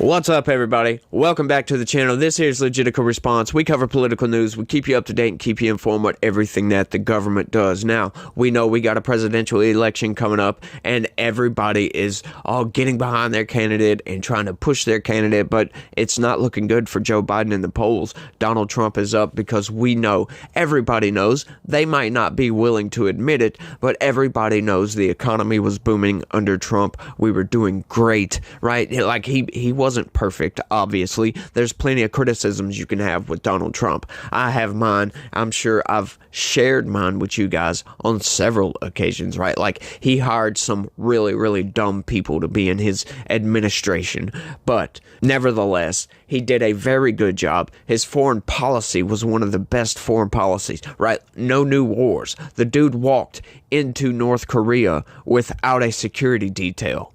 What's up, everybody? Welcome back to the channel. This here's Legitical Response. We cover political news. We keep you up to date and keep you informed with everything that the government does. Now, we know we got a presidential election coming up, and everybody is all getting behind their candidate and trying to push their candidate, but it's not looking good for Joe Biden in the polls. Donald Trump is up because we know, everybody knows, they might not be willing to admit it, but everybody knows the economy was booming under Trump. We were doing great, right? Like, he wasn't perfect, obviously. There's plenty of criticisms you can have with Donald Trump. I have mine. I'm sure I've shared mine with you guys on several occasions, right? Like, he hired some really, really dumb people to be in his administration, but nevertheless, he did a very good job. His foreign policy was one of the best foreign policies, right? No new wars. The dude walked into North Korea without a security detail.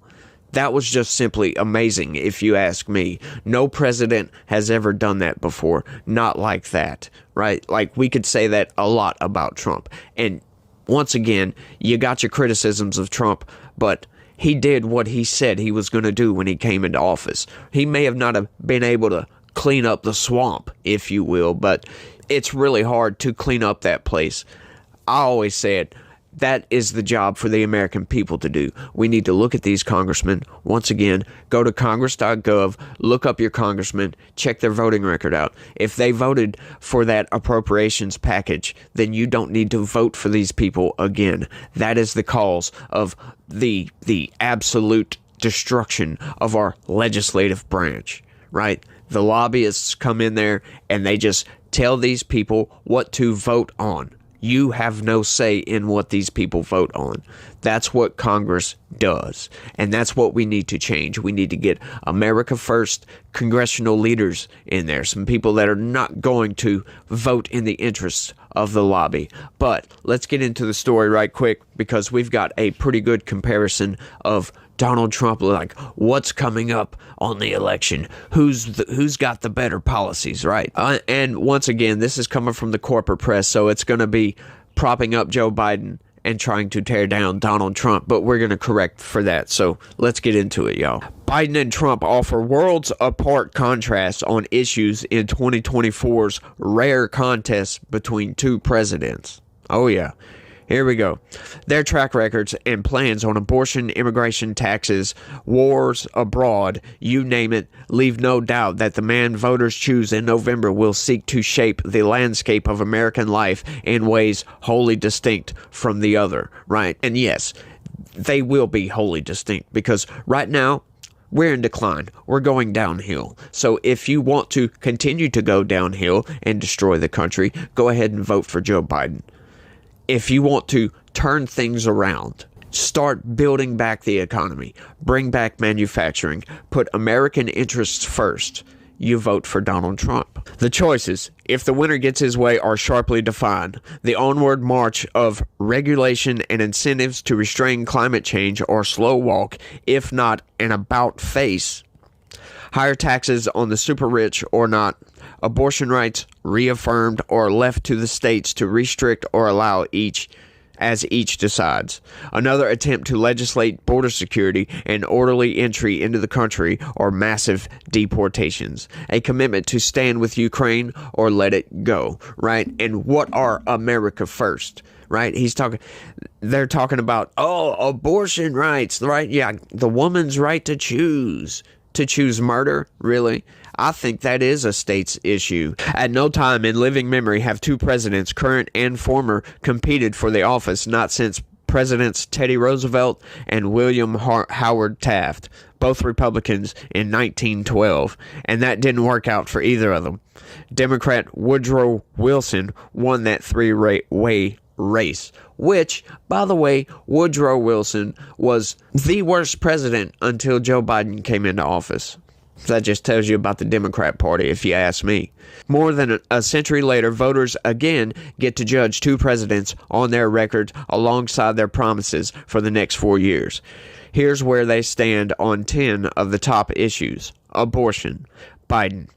That was just simply amazing, if you ask me. No president has ever done that before. Not like that, right? Like, we could say that a lot about Trump. And once again, you got your criticisms of Trump, but he did what he said he was going to do when he came into office. He may have not have been able to clean up the swamp, if you will, but it's really hard to clean up that place. I always said, that is the job for the American people to do. We need to look at these congressmen. Once again, go to congress.gov, look up your congressman, check their voting record out. If they voted for that appropriations package, then you don't need to vote for these people again. That is the cause of the absolute destruction of our legislative branch, right? The lobbyists come in there and they just tell these people what to vote on. You have no say in what these people vote on. That's what Congress does. And that's what we need to change. We need to get America First congressional leaders in there. Some people that are not going to vote in the interests of the lobby. But let's get into the story right quick, because we've got a pretty good comparison of Donald Trump, like what's coming up on the election, who's got the better policies, right? And once again, this is coming from the corporate press, so it's going to be propping up Joe Biden and trying to tear down Donald Trump, but we're going to correct for that. So let's get into it, y'all. Biden and Trump offer worlds apart contrasts on issues in 2024's rare contest between two presidents. Oh yeah. Here we go. Their track records and plans on abortion, immigration, taxes, wars abroad, you name it, leave no doubt that the man voters choose in November will seek to shape the landscape of American life in ways wholly distinct from the other, right? And yes, they will be wholly distinct, because right now, we're in decline. We're going downhill. So if you want to continue to go downhill and destroy the country, go ahead and vote for Joe Biden. If you want to turn things around, start building back the economy, bring back manufacturing, put American interests first, you vote for Donald Trump. The choices, if the winner gets his way, are sharply defined. The onward march of regulation and incentives to restrain climate change or slow walk, if not an about face. Higher taxes on the super rich or not. Abortion rights reaffirmed or left to the states to restrict or allow each decides. Another attempt to legislate border security and orderly entry into the country or massive deportations. A commitment to stand with Ukraine or let it go, right? And what are America First? Right? They're talking about, abortion rights, right? Yeah, the woman's right to choose murder, really? I think that is a state's issue. At no time in living memory have two presidents, current and former, competed for the office, not since Presidents Teddy Roosevelt and William Howard Taft, both Republicans, in 1912, and that didn't work out for either of them. Democrat Woodrow Wilson won that three-way race, which, by the way, Woodrow Wilson was the worst president until Joe Biden came into office. That just tells you about the Democrat Party, if you ask me. More than a century later, voters again get to judge two presidents on their records alongside their promises for the next 4 years. Here's where they stand on 10 of the top issues. Abortion. Biden.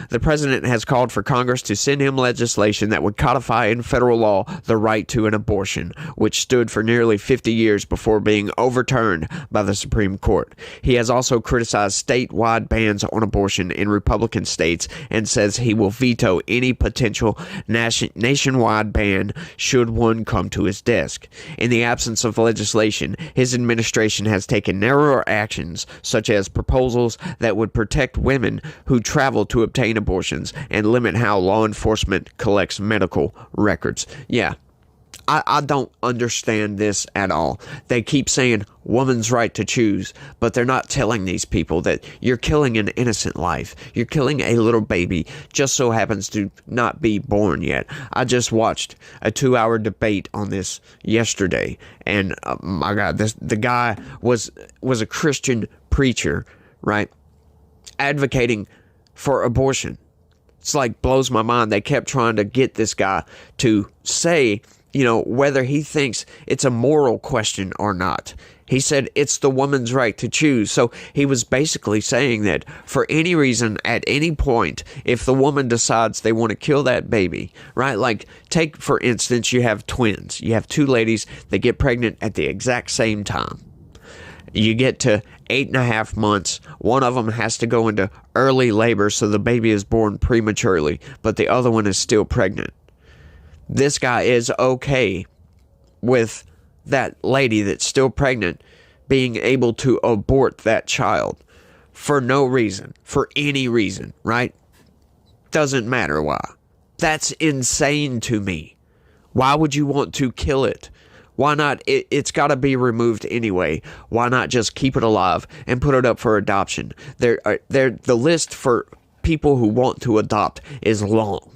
The president has called for Congress to send him legislation that would codify in federal law the right to an abortion, which stood for nearly 50 years before being overturned by the Supreme Court. He has also criticized statewide bans on abortion in Republican states and says he will veto any potential nationwide ban should one come to his desk. In the absence of legislation, his administration has taken narrower actions, such as proposals that would protect women who travel to obtain abortions and limit how law enforcement collects medical records. Yeah, I don't understand this at all. They keep saying woman's right to choose, but they're not telling these people that you're killing an innocent life. You're killing a little baby, just so happens to not be born yet. I just watched a 2-hour debate on this yesterday, and my God, the guy was a Christian preacher, right, advocating for abortion. It's like blows my mind. They kept trying to get this guy to say, whether he thinks it's a moral question or not. He said it's the woman's right to choose. So he was basically saying that for any reason, at any point, if the woman decides they want to kill that baby, right? Like, take, for instance, you have twins. You have two ladies that get pregnant at the exact same time. You get to 8.5 months. One of them has to go into early labor, so the baby is born prematurely, but the other one is still pregnant. This guy is okay with that lady that's still pregnant being able to abort that child for no reason, for any reason, right? Doesn't matter why. That's insane to me. Why would you want to kill it? Why not? It's got to be removed anyway. Why not just keep it alive and put it up for adoption? The list for people who want to adopt is long.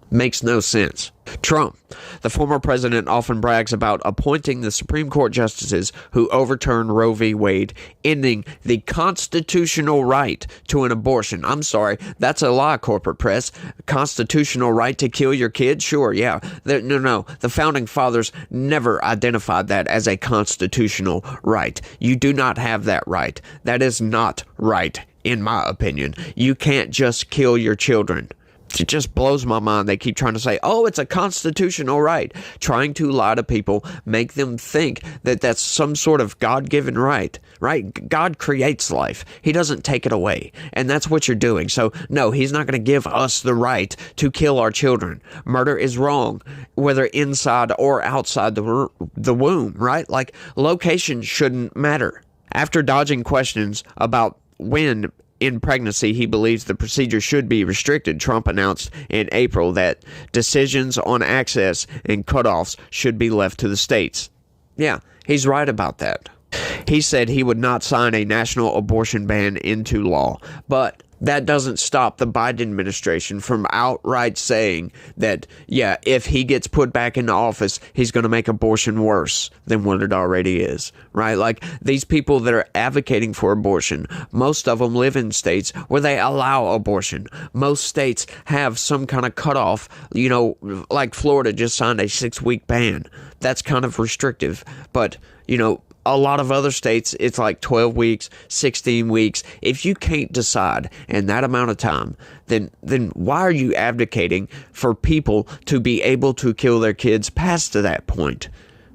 Makes no sense. Trump, the former president, often brags about appointing the Supreme Court justices who overturned Roe v. Wade, ending the constitutional right to an abortion. I'm sorry, that's a lie, corporate press. Constitutional right to kill your kid? Sure, yeah. No. The founding fathers never identified that as a constitutional right. You do not have that right. That is not right, in my opinion. You can't just kill your children. It just blows my mind. They keep trying to say, oh, it's a constitutional right. Trying to lie to people, make them think that that's some sort of God-given right, right? God creates life. He doesn't take it away. And that's what you're doing. So, no, he's not going to give us the right to kill our children. Murder is wrong, whether inside or outside the womb, right? Like, location shouldn't matter. After dodging questions about when in pregnancy he believes the procedure should be restricted, Trump announced in April that decisions on access and cutoffs should be left to the states. Yeah, he's right about that. He said he would not sign a national abortion ban into law, but that doesn't stop the Biden administration from outright saying that, yeah, if he gets put back into office, he's going to make abortion worse than what it already is, right? Like, these people that are advocating for abortion, most of them live in states where they allow abortion. Most states have some kind of cutoff, like Florida just signed a 6-week ban. That's kind of restrictive, but, a lot of other states, it's like 12 weeks, 16 weeks. If you can't decide in that amount of time, then why are you advocating for people to be able to kill their kids past to that point?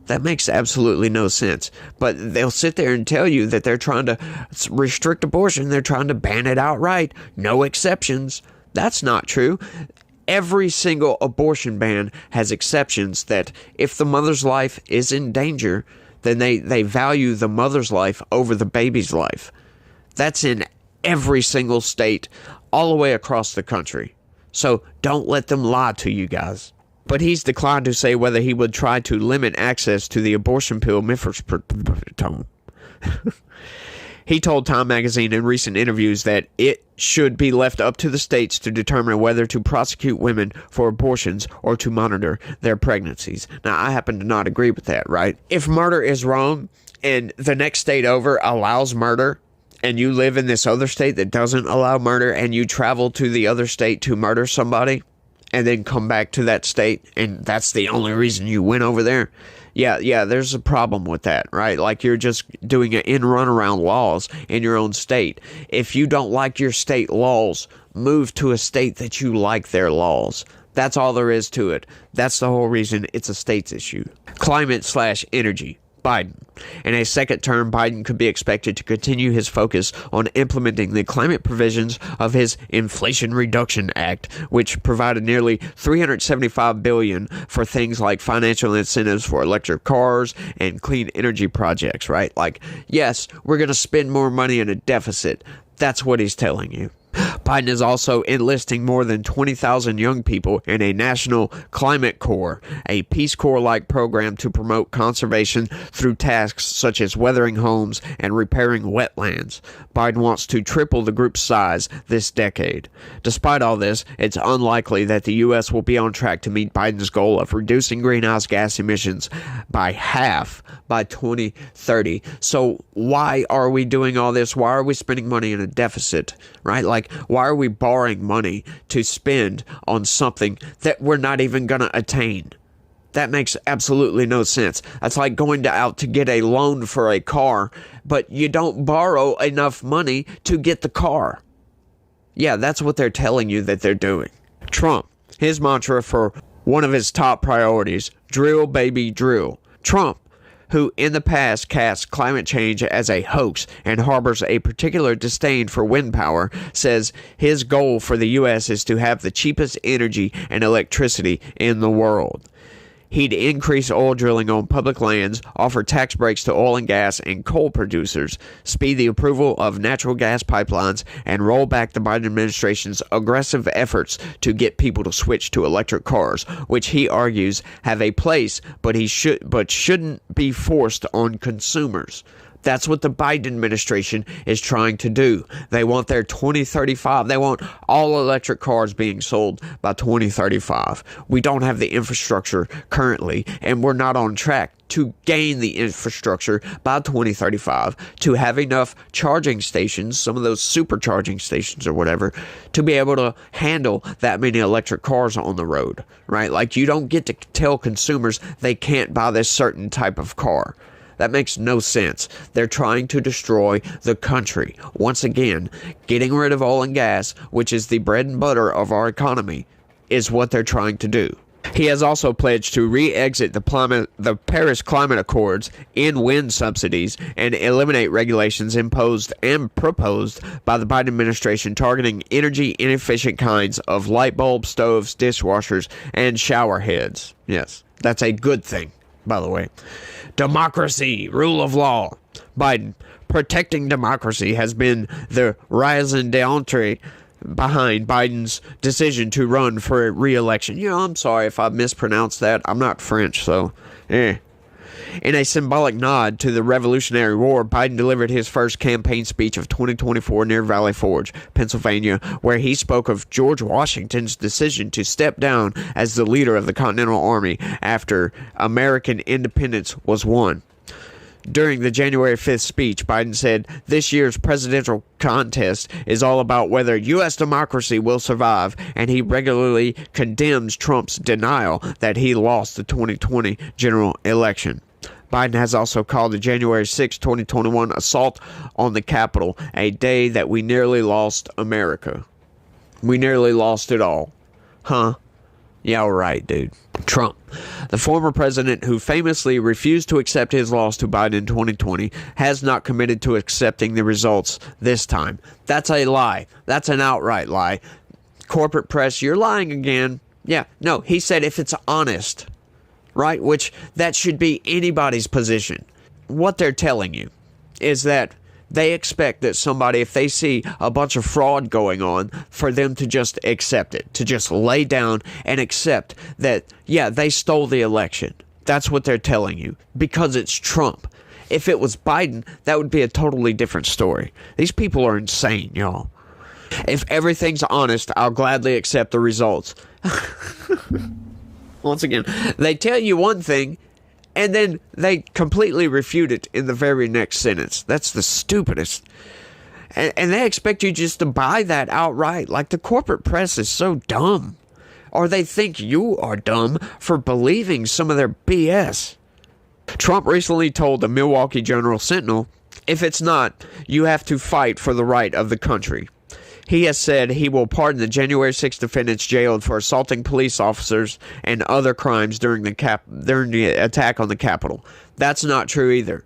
That makes absolutely no sense. But they'll sit there and tell you that they're trying to restrict abortion. They're trying to ban it outright. No exceptions. That's not true. Every single abortion ban has exceptions that if the mother's life is in danger, then they value the mother's life over the baby's life. That's in every single state, all the way across the country. So don't let them lie to you guys. But he's declined to say whether he would try to limit access to the abortion pill mifepristone. He told Time magazine in recent interviews that it should be left up to the states to determine whether to prosecute women for abortions or to monitor their pregnancies. Now, I happen to not agree with that, right? If murder is wrong and the next state over allows murder, and you live in this other state that doesn't allow murder, and you travel to the other state to murder somebody, and then come back to that state, and that's the only reason you went over there, Yeah, there's a problem with that, right? Like you're just doing an in run around laws in your own state. If you don't like your state laws, move to a state that you like their laws. That's all there is to it. That's the whole reason it's a states issue. Climate/energy. Biden. In a second term, Biden could be expected to continue his focus on implementing the climate provisions of his Inflation Reduction Act, which provided nearly $375 billion for things like financial incentives for electric cars and clean energy projects, right? Like, yes, we're going to spend more money in a deficit. That's what he's telling you. Biden is also enlisting more than 20,000 young people in a National Climate Corps, a Peace Corps-like program to promote conservation through tasks such as weathering homes and repairing wetlands. Biden wants to triple the group's size this decade. Despite all this, it's unlikely that the U.S. will be on track to meet Biden's goal of reducing greenhouse gas emissions by half by 2030. So why are we doing all this? Why are we spending money in a deficit, right? Like, why are we borrowing money to spend on something that we're not even going to attain? That makes absolutely no sense. That's like going out to get a loan for a car, but you don't borrow enough money to get the car. Yeah, that's what they're telling you that they're doing. Trump, his mantra for one of his top priorities, drill, baby, drill. Trump, who in the past cast climate change as a hoax and harbors a particular disdain for wind power, says his goal for the U.S. is to have the cheapest energy and electricity in the world. He'd increase oil drilling on public lands, offer tax breaks to oil and gas and coal producers, speed the approval of natural gas pipelines, and roll back the Biden administration's aggressive efforts to get people to switch to electric cars, which he argues have a place, but shouldn't be forced on consumers. That's what the Biden administration is trying to do. They want their 2035. They want all electric cars being sold by 2035. We don't have the infrastructure currently, and we're not on track to gain the infrastructure by 2035 to have enough charging stations, some of those supercharging stations or whatever, to be able to handle that many electric cars on the road, right? Like, you don't get to tell consumers they can't buy this certain type of car. That makes no sense. They're trying to destroy the country. Once again, getting rid of oil and gas, which is the bread and butter of our economy, is what they're trying to do. He has also pledged to re-exit the Paris Climate Accords, end wind subsidies, and eliminate regulations imposed and proposed by the Biden administration targeting energy-inefficient kinds of light bulbs, stoves, dishwashers, and shower heads. Yes, that's a good thing, by the way. Democracy, rule of law. Biden, protecting democracy has been the raison d'etre behind Biden's decision to run for re-election. I'm sorry if I mispronounced that. I'm not French, so In a symbolic nod to the Revolutionary War, Biden delivered his first campaign speech of 2024 near Valley Forge, Pennsylvania, where he spoke of George Washington's decision to step down as the leader of the Continental Army after American independence was won. During the January 5th speech, Biden said, "This year's presidential contest is all about whether U.S. democracy will survive," and he regularly condemns Trump's denial that he lost the 2020 general election. Biden has also called the January 6, 2021 assault on the Capitol a day that we nearly lost America. We nearly lost it all. Huh? Yeah, right, dude. Trump, the former president who famously refused to accept his loss to Biden in 2020, has not committed to accepting the results this time. That's a lie. That's an outright lie. Corporate press, you're lying again. Yeah, no, he said if it's honest, right? Which that should be anybody's position. What they're telling you is that they expect that somebody, if they see a bunch of fraud going on, for them to just accept it, to just lay down and accept that, yeah, they stole the election. That's what they're telling you, because it's Trump. If it was Biden, that would be a totally different story. These people are insane, y'all. If everything's honest, I'll gladly accept the results. Once again, they tell you one thing, and then they completely refute it in the very next sentence. That's the stupidest. And they expect you just to buy that outright. Like, the corporate press is so dumb. Or they think you are dumb for believing some of their BS. Trump recently told the Milwaukee Journal Sentinel, "If it's not, you have to fight for the right of the country." He has said he will pardon the January 6th defendants jailed for assaulting police officers and other crimes during the attack on the Capitol. That's not true either.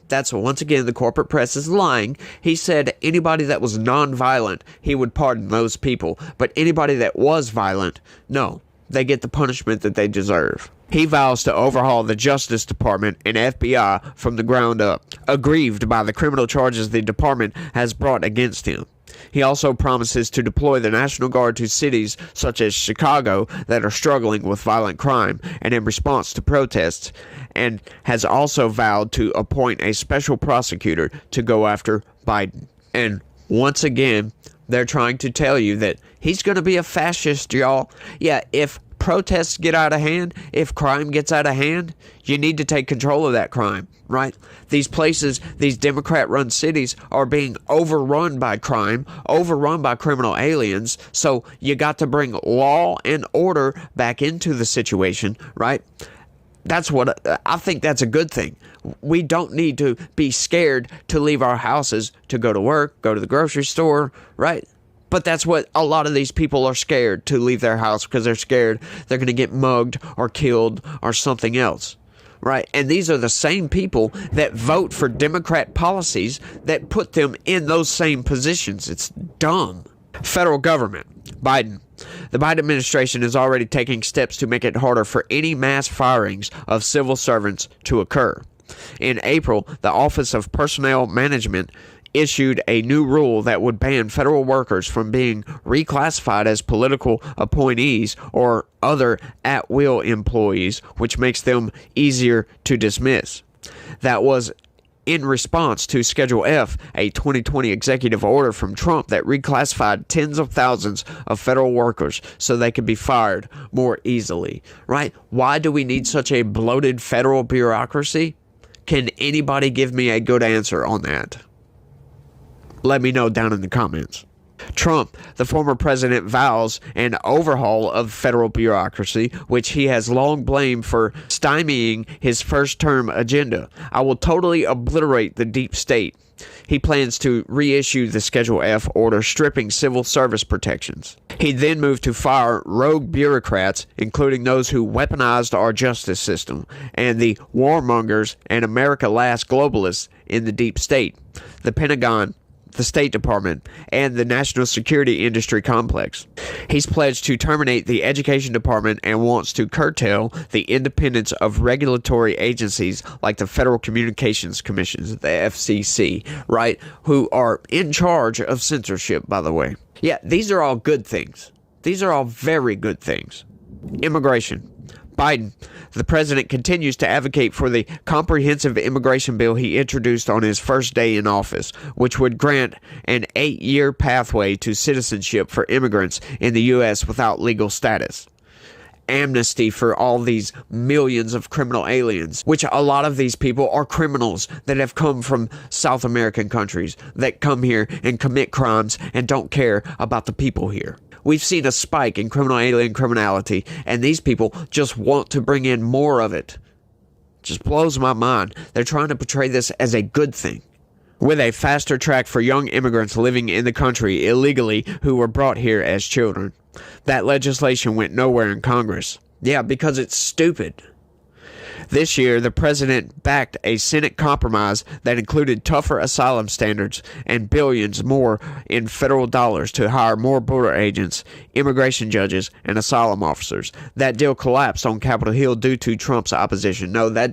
That's, once again, the corporate press is lying. He said anybody that was non-violent, he would pardon those people. But anybody that was violent, no, they get the punishment that they deserve. He vows to overhaul the Justice Department and FBI from the ground up, aggrieved by the criminal charges the department has brought against him. He also promises to deploy the National Guard to cities such as Chicago that are struggling with violent crime and in response to protests, and has also vowed to appoint a special prosecutor to go after Biden. And once again, they're trying to tell you that he's going to be a fascist, y'all. Yeah, if protests get out of hand, if crime gets out of hand, you need to take control of that crime, right? These places, these Democrat-run cities are being overrun by crime, overrun by criminal aliens, so you got to bring law and order back into the situation, right? That's what I think. That's a good thing. We don't need to be scared to leave our houses to go to work, go to the grocery store, right? But that's what a lot of these people are scared to leave their house, because they're scared they're going to get mugged or killed or something else, right? And these are the same people that vote for Democrat policies that put them in those same positions. It's dumb. Federal government. Biden. The Biden administration is already taking steps to make it harder for any mass firings of civil servants to occur. In April, the Office of Personnel Management issued a new rule that would ban federal workers from being reclassified as political appointees or other at-will employees, which makes them easier to dismiss. That was in response to Schedule F, a 2020 executive order from Trump that reclassified tens of thousands of federal workers so they could be fired more easily, right? Why do we need such a bloated federal bureaucracy? Can anybody give me a good answer on that? Let me know down in the comments. Trump, the former president, vows an overhaul of federal bureaucracy, which he has long blamed for stymieing his first-term agenda. "I will totally obliterate the deep state." He plans to reissue the Schedule F order stripping civil service protections. He then moved to fire rogue bureaucrats, including those who weaponized our justice system, and the warmongers and America Last globalists in the deep state, the Pentagon, the State Department, and the national security industry complex. He's pledged to terminate the Education Department and wants to curtail the independence of regulatory agencies like the Federal Communications Commission, the FCC, right, who are in charge of censorship, by the way. Yeah, these are all good things. These are all very good things. Immigration. Biden, the president, continues to advocate for the comprehensive immigration bill he introduced on his first day in office, which would grant an 8-year pathway to citizenship for immigrants in the U.S. without legal status. Amnesty for all these millions of criminal aliens, which a lot of these people are criminals that have come from South American countries, that come here and commit crimes and don't care about the people here. We've seen a spike in criminal alien criminality, and these people just want to bring in more of it. Just blows my mind. They're trying to portray this as a good thing. With a faster track for young immigrants living in the country illegally who were brought here as children. That legislation went nowhere in Congress. Yeah, because it's stupid. This year, the president backed a Senate compromise that included tougher asylum standards and billions more in federal dollars to hire more border agents, immigration judges, and asylum officers. That deal collapsed on Capitol Hill due to Trump's opposition. No, it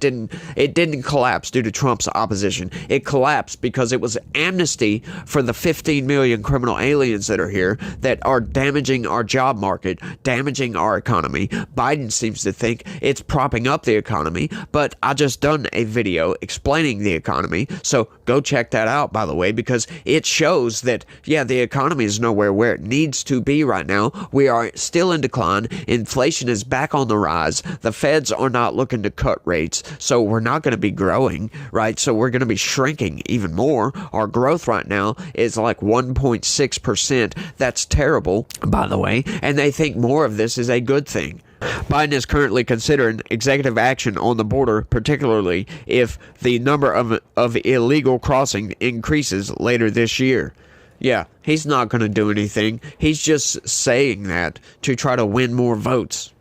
didn't collapse due to Trump's opposition. It collapsed because it was amnesty for the 15 million criminal aliens that are here that are damaging our job market, damaging our economy. Biden seems to think it's propping up the economy. But I just done a video explaining the economy, so go check that out, by the way, because it shows that, yeah, the economy is nowhere where it needs to be right now. We are still in decline. Inflation is back on the rise. The feds are not looking to cut rates, so we're not going to be growing, right? So we're going to be shrinking even more. Our growth right now is like 1.6%. That's terrible, by the way, and they think more of this is a good thing. Biden is currently considering executive action on the border, particularly if the number of illegal crossings increases later this year. Yeah, he's not going to do anything. He's just saying that to try to win more votes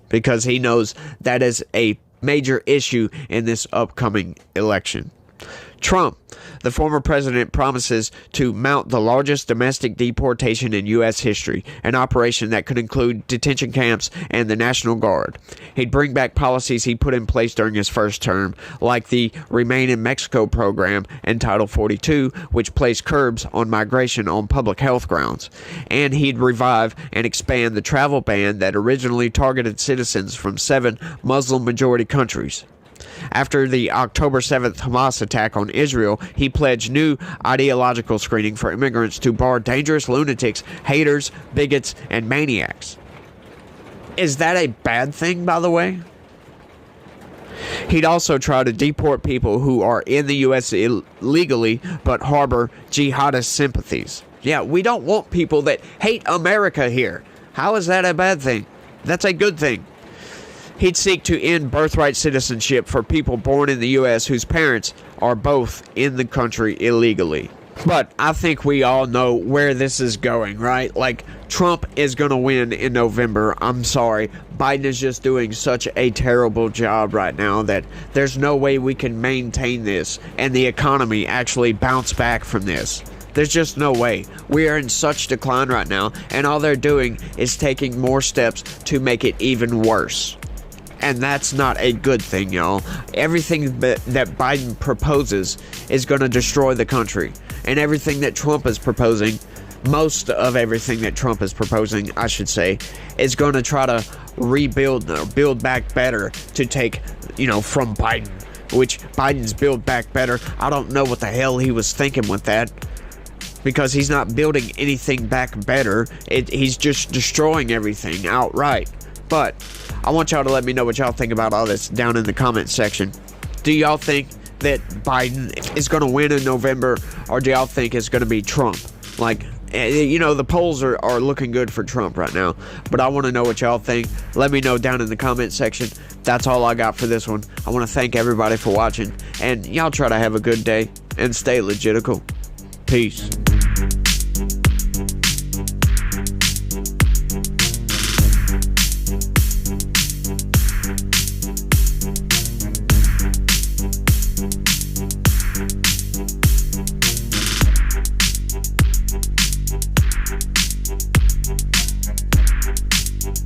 because he knows that is a major issue in this upcoming election. Trump, the former president, promises to mount the largest domestic deportation in U.S. history, an operation that could include detention camps and the National Guard. He'd bring back policies he put in place during his first term, like the Remain in Mexico program and Title 42, which placed curbs on migration on public health grounds. And he'd revive and expand the travel ban that originally targeted citizens from 7 Muslim-majority countries. After the October 7th Hamas attack on Israel, he pledged new ideological screening for immigrants to bar dangerous lunatics, haters, bigots, and maniacs. Is that a bad thing, by the way? He'd also try to deport people who are in the U.S. illegally but harbor jihadist sympathies. Yeah, we don't want people that hate America here. How is that a bad thing? That's a good thing. He'd seek to end birthright citizenship for people born in the U.S. whose parents are both in the country illegally. But I think we all know where this is going, right? Like, Trump is going to win in November. I'm sorry. Biden is just doing such a terrible job right now that there's no way we can maintain this and the economy actually bounce back from this. There's just no way. We are in such decline right now, and all they're doing is taking more steps to make it even worse. And that's not a good thing, y'all. Everything that Biden proposes is going to destroy the country. And everything that Trump is proposing, most of everything that Trump is proposing, I should say, is going to try to rebuild or build back better to take, from Biden. Which Biden's build back better. I don't know what the hell he was thinking with that. Because he's not building anything back better. He's just destroying everything outright. But I want y'all to let me know what y'all think about all this down in the comment section. Do y'all think that Biden is going to win in November, or do y'all think it's going to be Trump? Like, the polls are looking good for Trump right now, but I want to know what y'all think. Let me know down in the comment section. That's all I got for this one. I want to thank everybody for watching, and y'all try to have a good day and stay legitical. Peace.